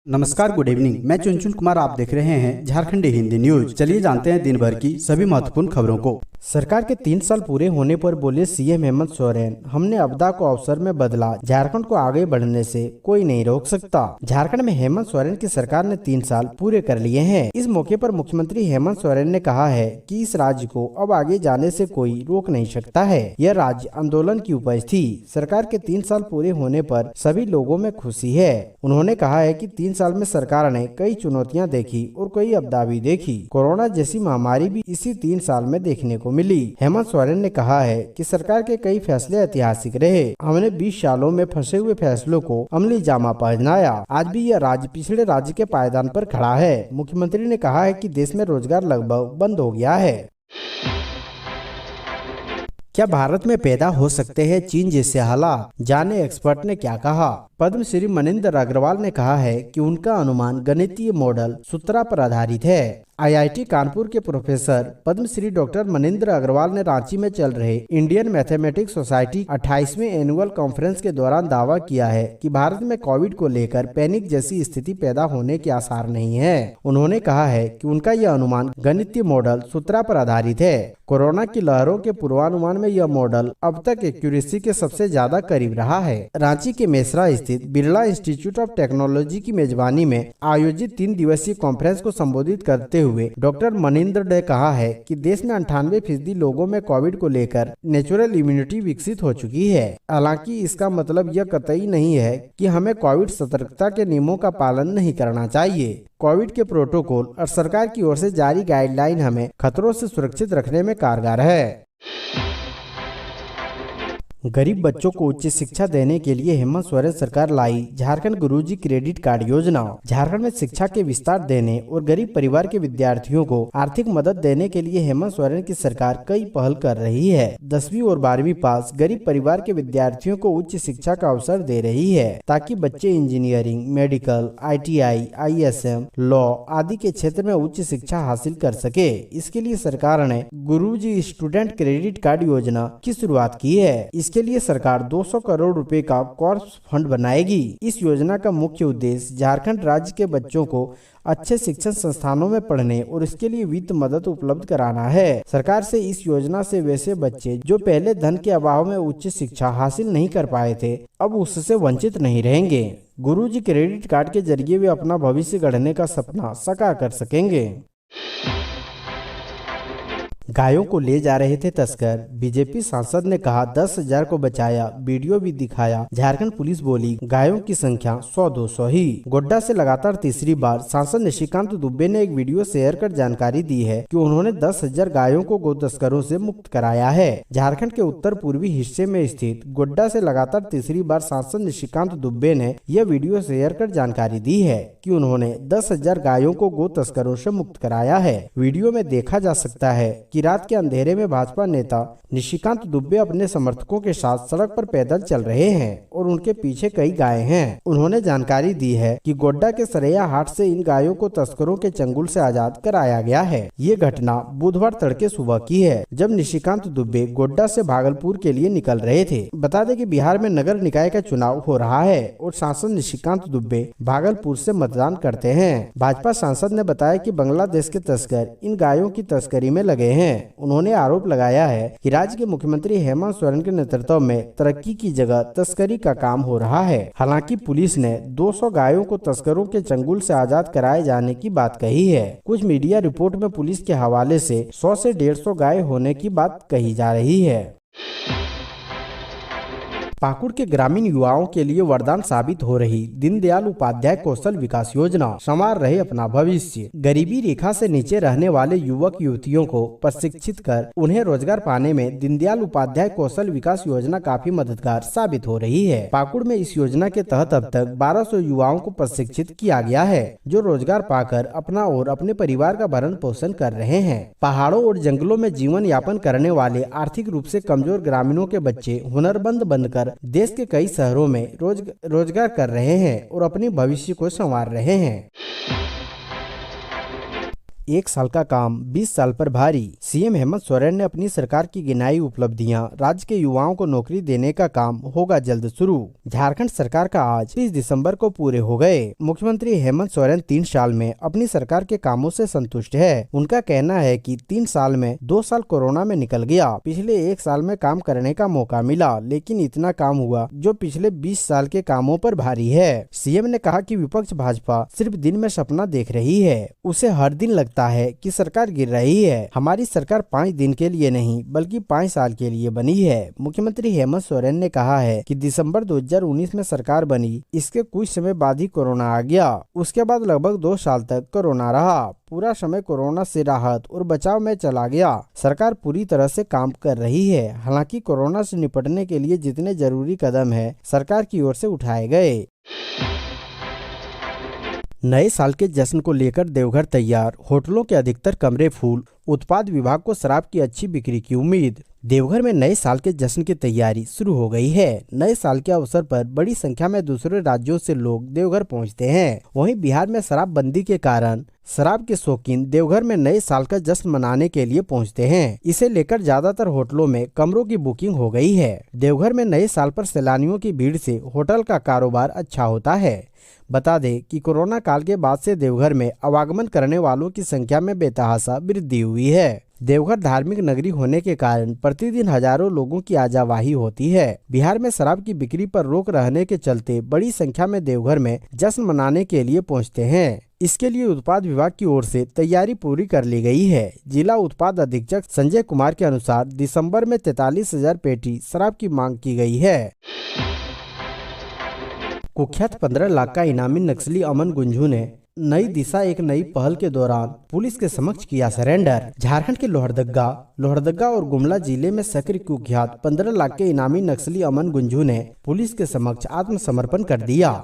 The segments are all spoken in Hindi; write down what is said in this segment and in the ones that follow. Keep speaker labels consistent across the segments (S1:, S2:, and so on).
S1: नमस्कार, गुड इवनिंग। मैं चुनचुन कुमार, आप देख रहे हैं झारखंडी हिंदी न्यूज। चलिए जानते हैं दिन भर की सभी महत्वपूर्ण खबरों को।
S2: सरकार के 3 साल पूरे होने पर बोले सीएम हेमंत सोरेन, हमने आपदा को अवसर में बदला, झारखंड को आगे बढ़ने से कोई नहीं रोक सकता। झारखंड में हेमंत सोरेन की सरकार ने 3 साल पूरे कर लिए हैं। इस मौके पर मुख्यमंत्री हेमंत सोरेन ने कहा है कि इस राज्य को अब आगे जाने से कोई रोक नहीं सकता है। यह राज्य आंदोलन की उपज थी। सरकार के 3 साल पूरे होने पर सभी लोगों में खुशी है। उन्होंने कहा है कि 3 साल में सरकार ने कई चुनौतियां देखी और कई आपदा भी देखी। कोरोना जैसी महामारी भी इसी 3 साल में देखने को मिली। हेमंत सोरेन ने कहा है कि सरकार के कई फैसले ऐतिहासिक रहे। हमने 20 सालों में फंसे हुए फैसलों को अमली जामा पहनाया। आज भी यह राज्य पिछड़े राज्य के पायदान पर खड़ा है। मुख्यमंत्री ने कहा है कि देश में रोजगार लगभग बंद हो गया है। क्या भारत में पैदा हो सकते हैं चीन जैसे हालात? जाने एक्सपर्ट ने क्या कहा। पद्मश्री मनिंदर अग्रवाल ने कहा है कि उनका अनुमान गणितीय मॉडल सूत्रा पर आधारित है। आईआईटी कानपुर के प्रोफेसर पद्मश्री डॉक्टर मनिंदर अग्रवाल ने रांची में चल रहे इंडियन मैथमेटिक्स सोसाइटी 28वें एनुअल कॉन्फ्रेंस के दौरान दावा किया है कि भारत में कोविड को लेकर पैनिक जैसी स्थिति पैदा होने के आसार नहीं है। उन्होंने कहा है कि उनका यह अनुमान गणितीय मॉडल सूत्रा पर आधारित है। कोरोना की लहरों के पूर्वानुमान में यह मॉडल अब तक एक्यूरेसी के सबसे ज्यादा करीब रहा है। रांची के मेसरा स्थित बिरला इंस्टीट्यूट ऑफ टेक्नोलॉजी की मेजबानी में आयोजित 3 दिवसीय कॉन्फ्रेंस को संबोधित करते हुए डॉक्टर मनिंदर ने कहा है कि देश में 98% लोगों में कोविड को लेकर नेचुरल इम्यूनिटी विकसित हो चुकी है। हालांकि इसका मतलब यह कतई नहीं है कि हमें कोविड सतर्कता के नियमों का पालन नहीं करना चाहिए। कोविड के प्रोटोकॉल और सरकार की ओर से जारी गाइडलाइन हमें खतरों से सुरक्षित रखने में कारगर है। गरीब बच्चों को उच्च शिक्षा देने के लिए हेमंत सोरेन सरकार लाई झारखंड गुरुजी क्रेडिट कार्ड योजना। झारखंड में शिक्षा के विस्तार देने और गरीब परिवार के विद्यार्थियों को आर्थिक मदद देने के लिए हेमंत सोरेन की सरकार कई पहल कर रही है। 10वीं और 12वीं पास गरीब परिवार के विद्यार्थियों को उच्च शिक्षा का अवसर दे रही है ताकि बच्चे engineering, medical, ITI, ISM, law आदि के क्षेत्र में उच्च शिक्षा हासिल कर सके। इसके लिए सरकार ने गुरुजी स्टूडेंट क्रेडिट कार्ड योजना की शुरुआत की है। इसके लिए सरकार 200 करोड़ रुपए का कॉर्प्स फंड बनाएगी। इस योजना का मुख्य उद्देश्य झारखंड राज्य के बच्चों को अच्छे शिक्षण संस्थानों में पढ़ने और इसके लिए वित्त मदद उपलब्ध कराना है। सरकार से इस योजना से वैसे बच्चे जो पहले धन के अभाव में उच्च शिक्षा हासिल नहीं कर पाए थे, अब उससे वंचित नहीं रहेंगे। गुरुजी क्रेडिट कार्ड के जरिए वे अपना भविष्य गढ़ने का सपना साकार कर सकेंगे। गायों को ले जा रहे थे तस्कर, बीजेपी सांसद ने कहा 10,000 को बचाया, वीडियो भी दिखाया। झारखंड पुलिस बोली गायों की संख्या 100-200 ही। गोड्डा से लगातार तीसरी बार सांसद निशिकांत दुबे ने एक वीडियो शेयर कर जानकारी दी है कि उन्होंने 10,000 गायों को गौ तस्करों से मुक्त कराया है। झारखंड के उत्तर पूर्वी हिस्से में स्थित गोड्डा से लगातार तीसरी बार सांसद निशिकांत दुबे ने यह वीडियो शेयर कर जानकारी दी है कि उन्होंने 10,000 गायों को गौ तस्करों से मुक्त कराया है। वीडियो में देखा जा सकता है कि रात के अंधेरे में भाजपा नेता निशिकांत दुबे अपने समर्थकों के साथ सड़क पर पैदल चल रहे हैं और उनके पीछे कई गायें हैं। उन्होंने जानकारी दी है कि गोड्डा के सरैया हाट से इन गायों को तस्करों के चंगुल से आजाद कराया गया है। ये घटना बुधवार तड़के सुबह की है, जब निशिकांत दुबे गोड्डा से भागलपुर के लिए निकल रहे थे। बता दें कि बिहार में नगर निकाय का चुनाव हो रहा है और सांसद निशिकांत दुबे भागलपुर से मतदान करते हैं। भाजपा सांसद ने बताया कि बांग्लादेश के तस्कर इन गायों की तस्करी में लगे हैं। उन्होंने आरोप लगाया है कि राज्य के मुख्यमंत्री हेमंत सोरेन के नेतृत्व में तरक्की की जगह तस्करी का काम हो रहा है। हालांकि पुलिस ने 200 गायों को तस्करों के चंगुल से आजाद कराए जाने की बात कही है। कुछ मीडिया रिपोर्ट में पुलिस के हवाले से 100 से 150 गाय होने की बात कही जा रही है। पाकुड़ के ग्रामीण युवाओं के लिए वरदान साबित हो रही दीनदयाल उपाध्याय कौशल विकास योजना, संवार रहे अपना भविष्य। गरीबी रेखा से नीचे रहने वाले युवक युवतियों को प्रशिक्षित कर उन्हें रोजगार पाने में दीनदयाल उपाध्याय कौशल विकास योजना काफी मददगार साबित हो रही है। पाकुड़ में इस योजना के तहत अब तक 1200 युवाओं को प्रशिक्षित किया गया है, जो रोजगार पाकर अपना और अपने परिवार का भरण पोषण कर रहे हैं। पहाड़ों और जंगलों में जीवन यापन करने वाले आर्थिक रूप से कमजोर ग्रामीणों के बच्चे हुनरमंद बनकर देश के कई शहरों में रोजगार कर रहे हैं और अपने भविष्य को संवार रहे हैं। 1 साल का काम 20 साल पर भारी। सीएम हेमंत सोरेन ने अपनी सरकार की गिनाई उपलब्धियां, राज्य के युवाओं को नौकरी देने का काम होगा जल्द शुरू। झारखंड सरकार का आज 30 दिसंबर को पूरे हो गए। मुख्यमंत्री हेमंत सोरेन 3 साल में अपनी सरकार के कामों से संतुष्ट है। उनका कहना है कि 3 साल में 2 साल कोरोना में निकल गया। पिछले 1 साल में काम करने का मौका मिला, लेकिन इतना काम हुआ जो पिछले 20 साल के कामों पर भारी है। सीएम ने कहा कि विपक्ष भाजपा सिर्फ दिन में सपना देख रही है, उसे हर दिन लगता है कि सरकार गिर रही है। हमारी सरकार 5 दिन के लिए नहीं बल्कि 5 साल के लिए बनी है। मुख्यमंत्री हेमंत सोरेन ने कहा है कि दिसंबर 2019 में सरकार बनी, इसके कुछ समय बाद ही कोरोना आ गया। उसके बाद लगभग 2 साल तक कोरोना रहा। पूरा समय कोरोना से राहत और बचाव में चला गया। सरकार पूरी तरह से काम कर रही है। हालांकि कोरोना से निपटने के लिए जितने जरूरी कदम है सरकार की ओर से उठाए गए। नए साल के जश्न को लेकर देवघर तैयार, होटलों के अधिकतर कमरे फूल। उत्पाद विभाग को शराब की अच्छी बिक्री की उम्मीद। देवघर में नए साल के जश्न की तैयारी शुरू हो गई है। नए साल के अवसर पर बड़ी संख्या में दूसरे राज्यों से लोग देवघर पहुंचते हैं। वहीं बिहार में शराबबंदी के कारण शराब के शौकीन देवघर में नए साल का जश्न मनाने के लिए पहुंचते हैं। इसे लेकर ज्यादातर होटलों में कमरों की बुकिंग हो गई है। देवघर में नए साल पर सैलानियों की भीड़ से होटल का कारोबार अच्छा होता है। बता दें कि कोरोना काल के बाद से देवघर में आवागमन करने वालों की संख्या में बेतहाशा वृद्धि हुई है। देवघर धार्मिक नगरी होने के कारण प्रतिदिन हजारों लोगों की आजावाही होती है। बिहार में शराब की बिक्री पर रोक रहने के चलते बड़ी संख्या में देवघर में जश्न मनाने के लिए पहुंचते हैं। इसके लिए उत्पाद विभाग की ओर से तैयारी पूरी कर ली गई है। जिला उत्पाद अधीक्षक संजय कुमार के अनुसार दिसंबर में 43,000 पेटी शराब की मांग की गई है। कुख्यात 15 लाख का इनामी नक्सली अमन गुंजू ने नई दिशा एक नई पहल के दौरान पुलिस के समक्ष किया सरेंडर। झारखंड के लोहरदगा और गुमला जिले में सक्रिय कुख्यात 15 लाख के इनामी नक्सली अमन गुंजू ने पुलिस के समक्ष आत्मसमर्पण कर दिया।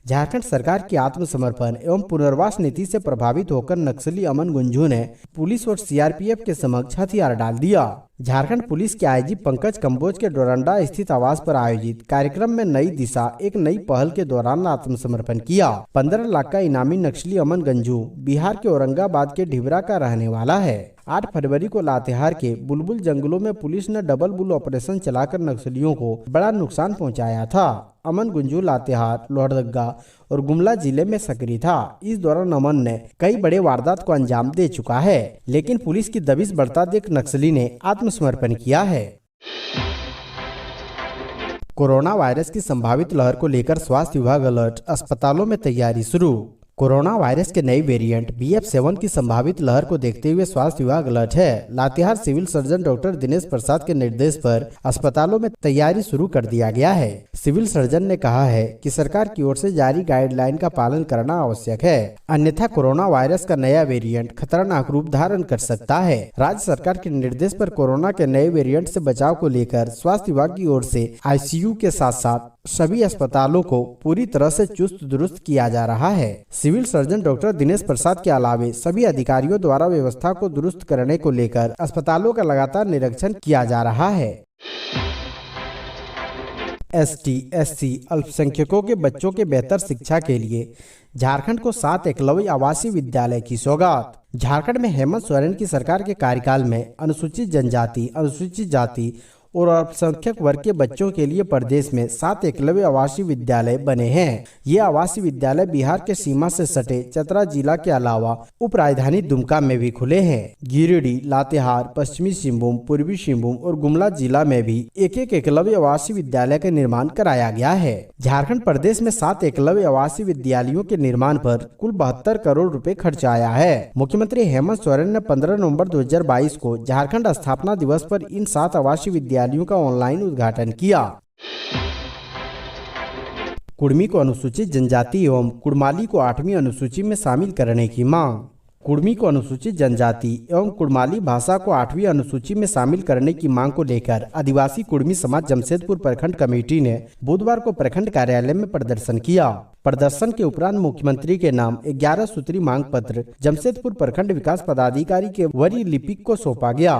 S2: झारखंड सरकार की आत्मसमर्पण एवं पुनर्वास नीति से प्रभावित होकर नक्सली अमन गुंजू ने पुलिस और सीआरपीएफ के समक्ष हथियार डाल दिया। झारखंड पुलिस के आईजी पंकज कंबोज के डोरंडा स्थित आवास पर आयोजित कार्यक्रम में नई दिशा एक नई पहल के दौरान आत्मसमर्पण किया। 15 लाख का इनामी नक्सली अमन गुंजू बिहार के औरंगाबाद के ढिबरा का रहने वाला है। 8 फरवरी को लातेहार के बुलबुल जंगलों में पुलिस ने डबल बुल ऑपरेशन चलाकर नक्सलियों को बड़ा नुकसान पहुंचाया था। अमन गुंजू लातेहार, लोहरदगा और गुमला जिले में सक्रिय था। इस दौरान अमन ने कई बड़े वारदात को अंजाम दे चुका है, लेकिन पुलिस की दबिश बढ़ता देख नक्सली ने आत्मसमर्पण किया है। कोरोना वायरस की संभावित लहर को लेकर स्वास्थ्य विभाग अलर्ट, अस्पतालों में तैयारी शुरू। कोरोना वायरस के नई वेरिएंट BF7 की संभावित लहर को देखते हुए स्वास्थ्य विभाग अलर्ट है। Latehar civil surgeon doctor Dinesh Prasad के निर्देश पर अस्पतालों में तैयारी शुरू कर दिया गया है। सिविल सर्जन ने कहा है कि सरकार की ओर से जारी गाइडलाइन का पालन करना आवश्यक है, अन्यथा कोरोना वायरस का नया वेरिएंट खतरनाक रूप धारण कर सकता है। राज्य सरकार के निर्देश पर कोरोना के नए वेरिएंट से बचाव को लेकर स्वास्थ्य विभाग की ओर से ICU के साथ साथ सभी अस्पतालों को पूरी तरह से चुस्त दुरुस्त किया जा रहा है। Civil surgeon doctor Dinesh Prasad के अलावे सभी अधिकारियों द्वारा व्यवस्था को दुरुस्त करने को लेकर अस्पतालों का लगातार निरीक्षण किया जा रहा है। ST, SC अल्पसंख्यकों के बच्चों के बेहतर शिक्षा के लिए झारखंड को 7 एकलव्य आवासीय विद्यालय की सौगात। झारखंड में हेमंत सोरेन की सरकार के कार्यकाल में अनुसूचित जनजाति, अनुसूचित जाति और अल्पसंख्यक वर्ग के बच्चों के लिए प्रदेश में 7 एकलव्य आवासीय विद्यालय बने हैं। ये आवासीय विद्यालय बिहार के सीमा से सटे चतरा जिला के अलावा उप राजधानी दुमका में भी खुले हैं। गिरिडीह, लातेहार, पश्चिमी सिंहभूम, पूर्वी सिंहभूम और गुमला जिला में भी एक एकलव्य आवासीय विद्यालय का निर्माण कराया गया है। झारखंड प्रदेश में 7 एकलव्य आवासीय विद्यालयों के निर्माण पर कुल 72 करोड़ रुपए खर्च आया है। मुख्यमंत्री हेमंत सोरेन ने 15 नवंबर 2022 को झारखंड स्थापना दिवस पर इन 7 आवासीय विद्यालयों का ऑनलाइन उद्घाटन किया। कुड़मी को अनुसूचित जनजाति एवं कुड़माली को 8वीं अनुसूची में शामिल करने की मांग। कुड़मी को अनुसूचित जनजाति एवं कुड़माली भाषा को 8वीं अनुसूची में शामिल करने की मांग को लेकर आदिवासी कुड़मी समाज जमशेदपुर प्रखंड कमेटी ने बुधवार को प्रखंड कार्यालय में प्रदर्शन किया। प्रदर्शन के उपरांत मुख्यमंत्री के नाम 11 सूत्री मांग पत्र जमशेदपुर प्रखंड विकास पदाधिकारी के वरीय लिपिक को सौंपा गया।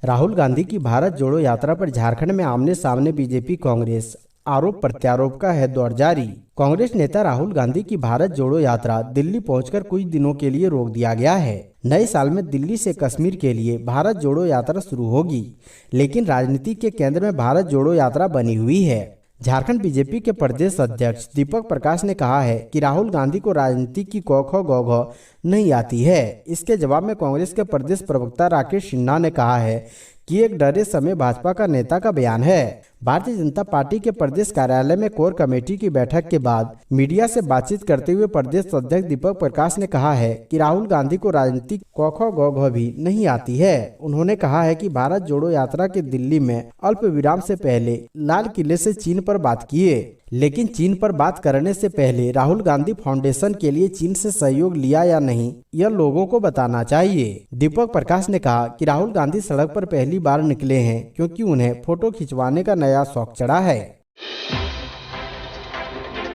S2: राहुल गांधी की भारत जोड़ो यात्रा पर झारखंड में आमने सामने बीजेपी कांग्रेस। आरोप प्रत्यारोप का है दौर जारी। कांग्रेस नेता राहुल गांधी की भारत जोड़ो यात्रा दिल्ली पहुंचकर कुछ दिनों के लिए रोक दिया गया है। नए साल में दिल्ली से कश्मीर के लिए भारत जोड़ो यात्रा शुरू होगी, लेकिन राजनीति के केंद्र में भारत जोड़ो यात्रा बनी हुई है। झारखंड बीजेपी के प्रदेश अध्यक्ष दीपक प्रकाश ने कहा है कि राहुल गांधी को राजनीति की कौ खौ गौ घौ नहीं आती है। इसके जवाब में कांग्रेस के प्रदेश प्रवक्ता राकेश सिन्हा ने कहा है कि एक डरे समय भाजपा का नेता का बयान है। भारतीय जनता पार्टी के प्रदेश कार्यालय में कोर कमेटी की बैठक के बाद मीडिया से बातचीत करते हुए प्रदेश अध्यक्ष दीपक प्रकाश ने कहा है कि राहुल गांधी को राजनीतिक कौ खौ गौ घौ भी नहीं आती है। उन्होंने कहा है कि भारत जोड़ो यात्रा के दिल्ली में अल्प विराम से पहले लाल किले से चीन पर बात किए, लेकिन चीन पर बात करने से पहले राहुल गांधी फाउंडेशन के लिए चीन से सहयोग लिया या नहीं, यह लोगों को बताना चाहिए। दीपक प्रकाश ने कहा कि राहुल गांधी सड़क पर पहली बार निकले हैं क्योंकि उन्हें फोटो खिंचवाने का नया शौक चढ़ा है।